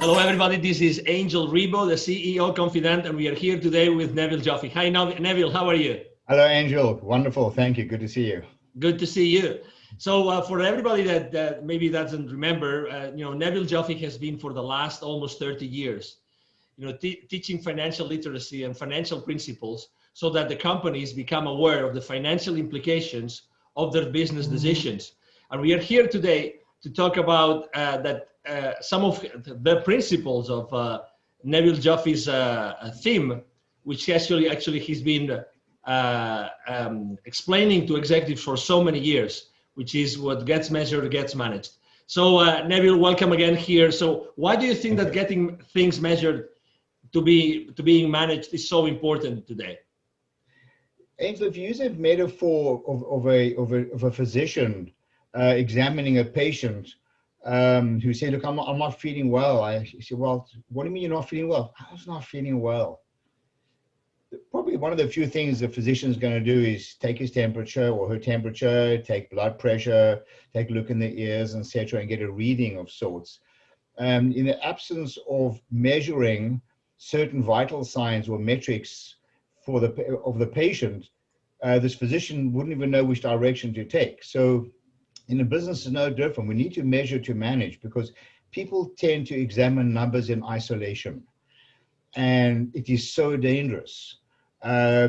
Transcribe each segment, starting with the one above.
Hello, everybody. This is Angel Rebo, the CEO Confident, and we are here today with Neville Joffe. Hi, Neville. How are you? Hello, Angel. Wonderful. Thank you. Good to see you. Good to see you. So for everybody that maybe doesn't remember, Neville Joffe has been for the last almost 30 years, teaching financial literacy and financial principles so that the companies become aware of the financial implications of their business decisions. And we are here today to talk about some of the principles of Neville Joffe's theme, which actually he's been explaining to executives for so many years, which is what gets measured gets managed. So Neville, welcome again here. So why do you think that getting things measured to being managed is so important today? Angel, if you use a metaphor of a physician examining a patient who say, look, I'm not feeling well. I say, well, what do you mean you're not feeling well? I was not feeling well. Probably one of the few things the physician is going to do is take his temperature or her temperature, take blood pressure, take a look in the ears, etc., and get a reading of sorts. In the absence of measuring certain vital signs or metrics of the patient, this physician wouldn't even know which direction to take. So in a business, it's no different. We need to measure to manage, because people tend to examine numbers in isolation, and it is so dangerous.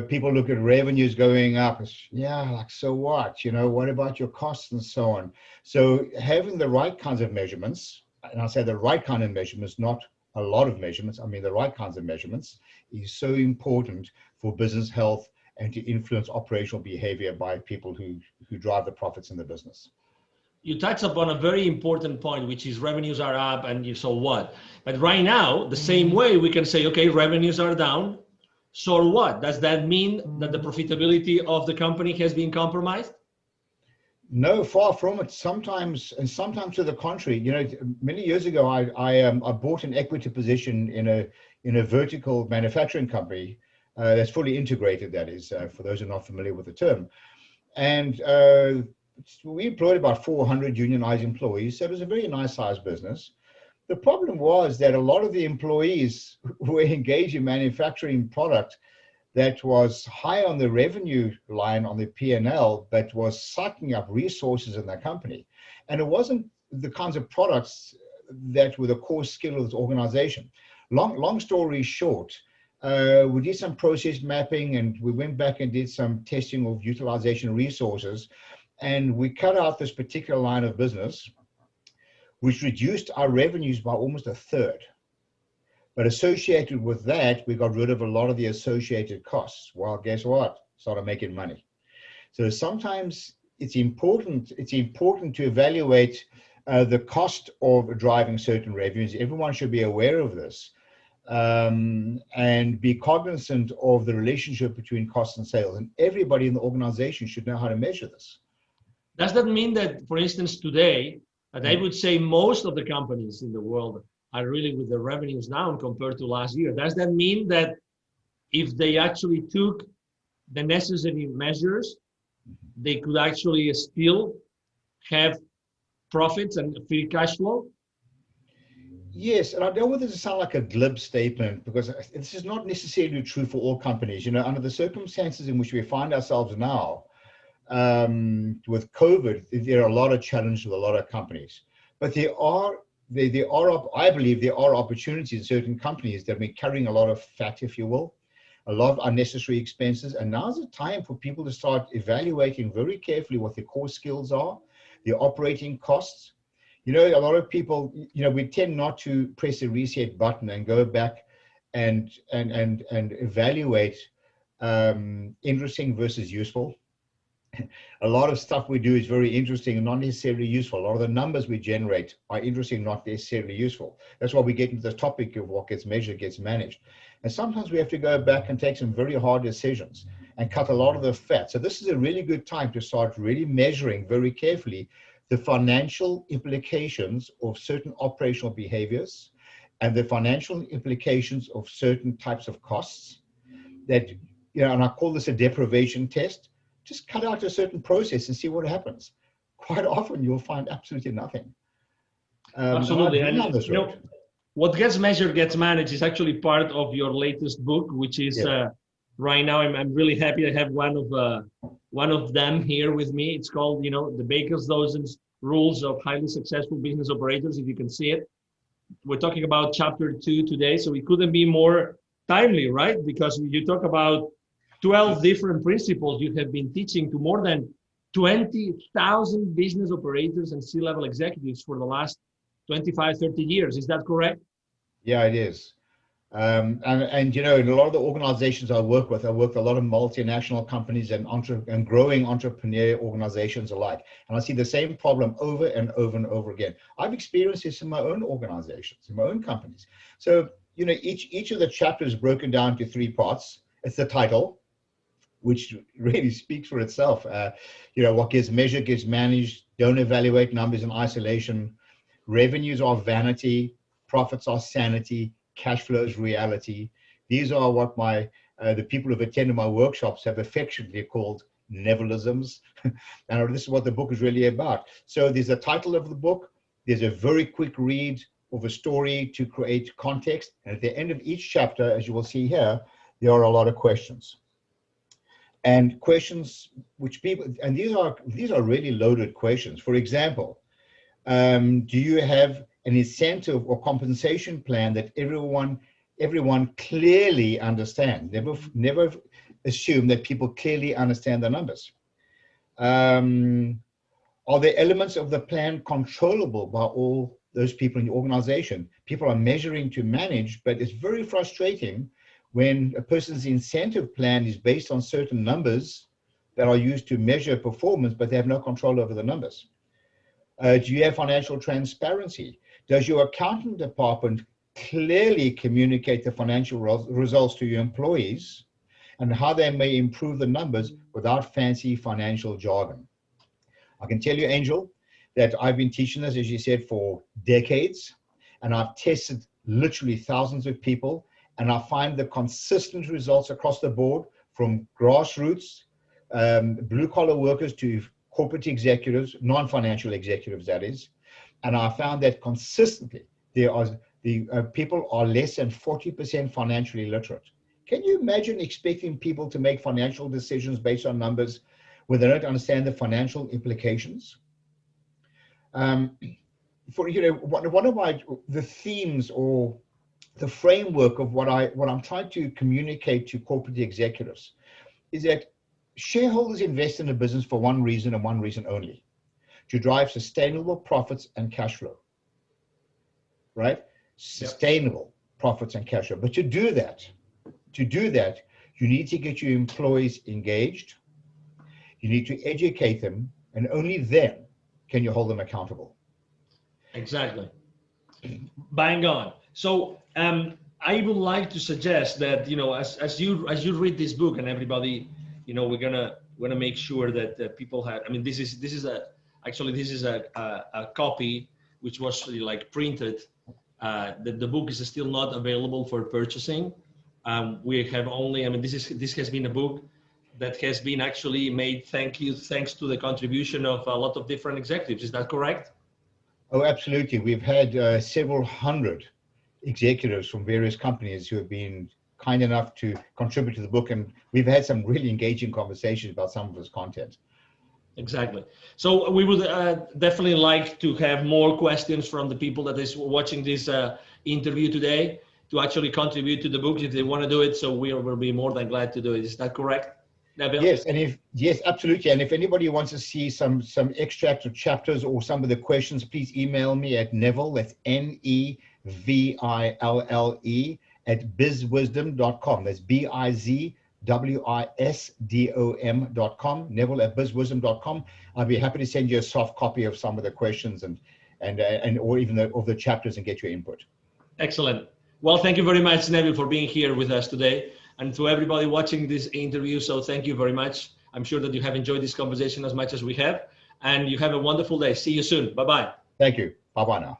People look at revenues going up. Like, so what? What about your costs and so on? So having the right kinds of measurements, and I say the right kind of measurements, not a lot of measurements, I mean the right kinds of measurements, is so important for business health and to influence operational behavior by people who drive the profits in the business. You touched upon a very important point, which is revenues are up and so what? But right now, the same way we can say, okay, revenues are down. So what? Does that mean that the profitability of the company has been compromised? No, far from it. Sometimes to the contrary. Many years ago, I bought an equity position in a vertical manufacturing company that's fully integrated. That is, for those who are not familiar with the term, and we employed about 400 unionized employees. So it was a very nice sized business. The problem was that a lot of the employees were engaged in manufacturing product that was high on the revenue line on the P&L, but was sucking up resources in the company. And it wasn't the kinds of products that were the core skill of this organization. Long story short, we did some process mapping, and we went back and did some testing of utilization resources, and we cut out this particular line of business, which reduced our revenues by almost a third. But associated with that, we got rid of a lot of the associated costs. Well, guess what? Started making money. So sometimes it's important to evaluate the cost of driving certain revenues. Everyone should be aware of this, and be cognizant of the relationship between cost and sales. And everybody in the organization should know how to measure this. Does that mean that, for instance, today, I would say most of the companies in the world are really with the revenues down compared to last year? Does that mean that if they actually took the necessary measures, they could actually still have profits and free cash flow? Yes, and I don't want this to sound like a glib statement, because this is not necessarily true for all companies. Under the circumstances in which we find ourselves now, with COVID, there are a lot of challenges with a lot of companies. But I believe there are opportunities in certain companies that have been carrying a lot of fat, if you will, a lot of unnecessary expenses. And now's the time for people to start evaluating very carefully what their core skills are, their operating costs. A lot of people, we tend not to press the reset button and go back and evaluate interesting versus useful. A lot of stuff we do is very interesting and not necessarily useful. A lot of the numbers we generate are interesting, not necessarily useful. That's why we get into the topic of what gets measured gets managed. And sometimes we have to go back and take some very hard decisions and cut a lot of the fat. So this is a really good time to start really measuring very carefully the financial implications of certain operational behaviors and the financial implications of certain types of costs that, and I call this a deprivation test. Just cut out a certain process and see what happens. Quite often you'll find absolutely nothing. Absolutely. And what gets measured gets managed is actually part of your latest book, which is right now. I'm really happy I have one of them here with me. It's called, the Baker's Dozen's Rules of Highly Successful Business Operators. If you can see it, we're talking about chapter 2 today, so it couldn't be more timely, right? Because you talk about 12 different principles you have been teaching to more than 20,000 business operators and C-level executives for the last 25, 30 years. Is that correct? Yeah, it is. And in a lot of the organizations I work with a lot of multinational companies and growing entrepreneur organizations alike. And I see the same problem over and over and over again. I've experienced this in my own organizations, in my own companies. So, each of the chapters is broken down to 3 parts. It's the title, which really speaks for itself. What gets measured gets managed. Don't evaluate numbers in isolation. Revenues are vanity. Profits are sanity. Cash flow is reality. These are what the people who've attended my workshops have affectionately called Nevilisms. And this is what the book is really about. So there's a title of the book. There's a very quick read of a story to create context. And at the end of each chapter, as you will see here, there are a lot of questions. And questions which these are really loaded questions. For example, do you have an incentive or compensation plan that everyone clearly understands? Never assume that people clearly understand the numbers. Are there elements of the plan controllable by all those people in the organization? People are measuring to manage, but it's very frustrating when a person's incentive plan is based on certain numbers that are used to measure performance, but they have no control over the numbers. Do you have financial transparency? Does your accounting department clearly communicate the financial results to your employees and how they may improve the numbers without fancy financial jargon? I can tell you, Angel, that I've been teaching this, as you said, for decades, and I've tested literally thousands of people, and I find the consistent results across the board, from grassroots, blue-collar workers to corporate executives, non-financial executives, that is. And I found that consistently people are less than 40% financially literate. Can you imagine expecting people to make financial decisions based on numbers when they don't understand the financial implications? One of the themes or the framework of what I'm trying to communicate to corporate executives is that shareholders invest in a business for one reason and one reason only: to drive sustainable profits and cash flow, right? Sustainable profits and cash flow. But to do that, you need to get your employees engaged. You need to educate them, and only then can you hold them accountable. Exactly. Bang on. So I would like to suggest that, as you read this book, and everybody, we're gonna make sure that people have. I mean, this is a copy which was like printed. The book is still not available for purchasing. We have only. I mean, this has been a book that has been actually made thanks to the contribution of a lot of different executives. Is that correct? Oh, absolutely. We've had several hundred executives from various companies who have been kind enough to contribute to the book, and we've had some really engaging conversations about some of this content. Exactly. So we would definitely like to have more questions from the people that is watching this interview today to actually contribute to the book if they want to do it. So we will be more than glad to do it. Is that correct, Neville? Yes, absolutely. And if anybody wants to see some extracts of chapters or some of the questions, please email me at Neville, that's Neville at bizwisdom.com. That's bizwisdom.com, Neville at bizwisdom.com. I'll be happy to send you a soft copy of some of the questions and or even of the chapters and get your input. Excellent. Well, thank you very much, Neville, for being here with us today, and to everybody watching this interview. So thank you very much. I'm sure that you have enjoyed this conversation as much as we have, and you have a wonderful day. See you soon. Bye-bye. Thank you. Bye-bye now.